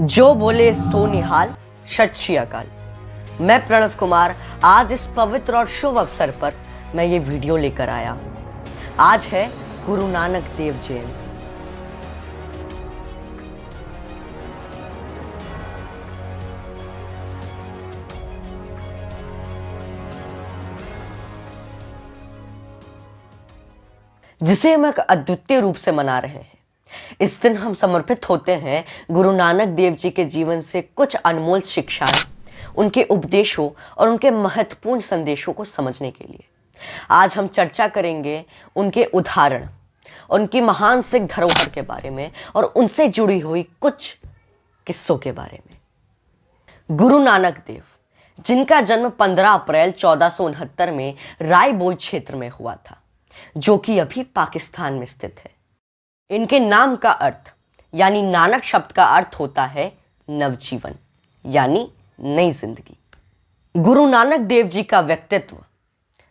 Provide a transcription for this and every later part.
जो बोले सो निहाल, सत श्री अकाल। मैं प्रणव कुमार आज इस पवित्र और शुभ अवसर पर मैं ये वीडियो लेकर आया हूं। आज है गुरु नानक देव जयंती। जिसे हम एक अद्वितीय रूप से मना रहे हैं। इस दिन हम समर्पित होते हैं गुरु नानक देव जी के जीवन से कुछ अनमोल शिक्षाएं, उनके उपदेशों और उनके महत्वपूर्ण संदेशों को समझने के लिए। आज हम चर्चा करेंगे उनके उदाहरण, उनकी महान सिख धरोहर के बारे में और उनसे जुड़ी हुई कुछ किस्सों के बारे में। गुरु नानक देव, जिनका जन्म 15 अप्रैल 1469 में रायबोई क्षेत्र में हुआ था, जो कि अभी पाकिस्तान में स्थित है। इनके नाम का अर्थ यानी नानक शब्द का अर्थ होता है नवजीवन यानी नई जिंदगी। गुरु नानक देव जी का व्यक्तित्व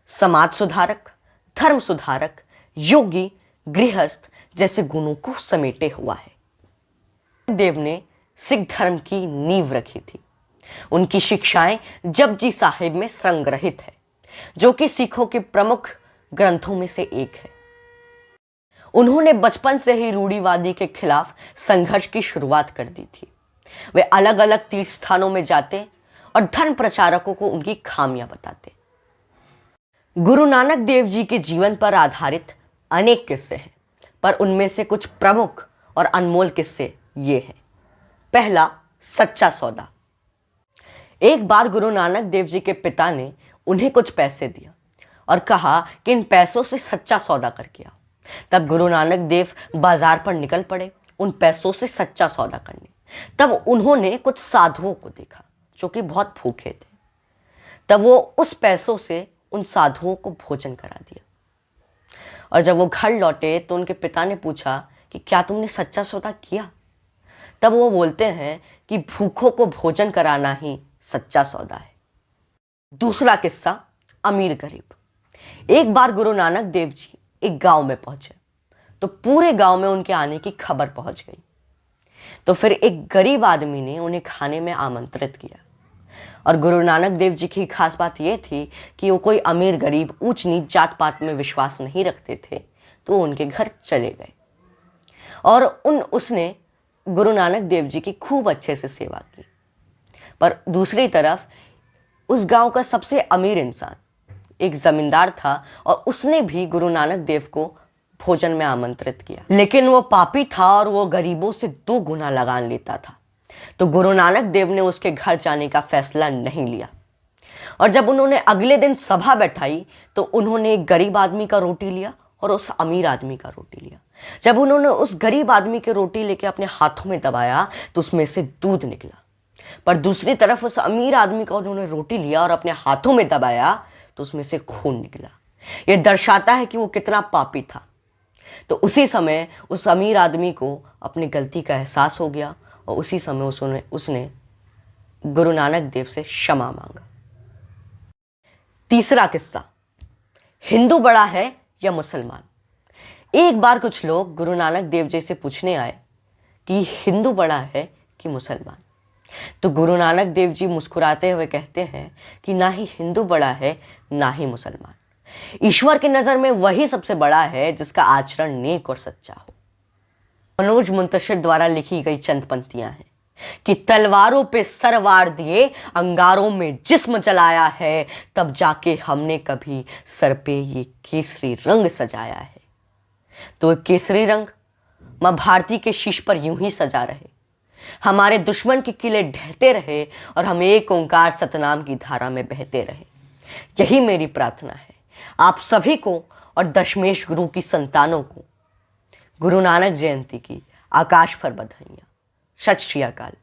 समाज सुधारक, धर्म सुधारक, योगी, गृहस्थ जैसे गुणों को समेटे हुआ है। देव ने सिख धर्म की नींव रखी थी। उनकी शिक्षाएं जपजी साहिब में संग्रहित है, जो कि सिखों के प्रमुख ग्रंथों में से एक है। उन्होंने बचपन से ही रूढ़िवादी के खिलाफ संघर्ष की शुरुआत कर दी थी। वे अलग अलग तीर्थ स्थानों में जाते और धर्म प्रचारकों को उनकी खामियां बताते। गुरु नानक देव जी के जीवन पर आधारित अनेक किस्से हैं, पर उनमें से कुछ प्रमुख और अनमोल किस्से ये हैं। पहला, सच्चा सौदा। एक बार गुरु नानक देव जी के पिता ने उन्हें कुछ पैसे दिया और कहा कि इन पैसों से सच्चा सौदा करके आओ। तब गुरु नानक देव बाजार पर निकल पड़े उन पैसों से सच्चा सौदा करने। तब उन्होंने कुछ साधुओं को देखा जो कि बहुत भूखे थे। तब वो उस पैसों से उन साधुओं को भोजन करा दिया। और जब वो घर लौटे तो उनके पिता ने पूछा कि क्या तुमने सच्चा सौदा किया? तब वो बोलते हैं कि भूखों को भोजन कराना ही सच्चा सौदा है। दूसरा किस्सा, अमीर गरीब। एक बार गुरु नानक देव जी एक गांव में पहुंचे तो पूरे गांव में उनके आने की खबर पहुंच गई। तो फिर एक गरीब आदमी ने उन्हें खाने में आमंत्रित किया। और गुरु नानक देव जी की खास बात यह थी कि वो कोई अमीर गरीब ऊंच नीच जात पात में विश्वास नहीं रखते थे, तो उनके घर चले गए और उसने गुरु नानक देव जी की खूब अच्छे से सेवा की। पर दूसरी तरफ उस गांव का सबसे अमीर इंसान एक जमींदार था और उसने भी गुरु नानक देव को भोजन में आमंत्रित किया, लेकिन वो पापी था और वो गरीबों से 2 गुना लगान लेता था। तो गुरु नानक देव ने उसके घर जाने का फैसला नहीं लिया। और जब उन्होंने अगले दिन सभा बैठाई तो उन्होंने एक गरीब आदमी का रोटी लिया और उस अमीर आदमी का रोटी लिया। जब उन्होंने उस गरीब आदमी की रोटी लेके अपने हाथों में दबाया तो उसमें से दूध निकला, पर दूसरी तरफ उस अमीर आदमी का उन्होंने रोटी लिया और अपने हाथों में दबाया तो उसमें से खून निकला। यह दर्शाता है कि वो कितना पापी था। तो उसी समय उस अमीर आदमी को अपनी गलती का एहसास हो गया और उसी समय उसने गुरु नानक देव से क्षमा मांगा। तीसरा किस्सा, हिंदू बड़ा है या मुसलमान। एक बार कुछ लोग गुरु नानक देव जी से पूछने आए कि हिंदू बड़ा है कि मुसलमान। तो गुरु नानक देव जी मुस्कुराते हुए कहते हैं कि ना ही हिंदू बड़ा है ना ही मुसलमान। ईश्वर की नजर में वही सबसे बड़ा है जिसका आचरण नेक और सच्चा हो। मनोज मुंतशिर द्वारा लिखी गई चंद पंक्तियां हैं कि तलवारों पे सर वार दिए, अंगारों में जिस्म जलाया है, तब जाके हमने कभी सर पे ये केसरी रंग सजाया है। तो केसरी रंग मां भारती के शीश पर यूं ही सजा रहे, हमारे दुश्मन के किले ढहते रहे और हम एक ओंकार सतनाम की धारा में बहते रहे। यही मेरी प्रार्थना है आप सभी को और दशमेश गुरु की संतानों को गुरु नानक जयंती की आकाश पर बधाइयां। सत श्री अकाल।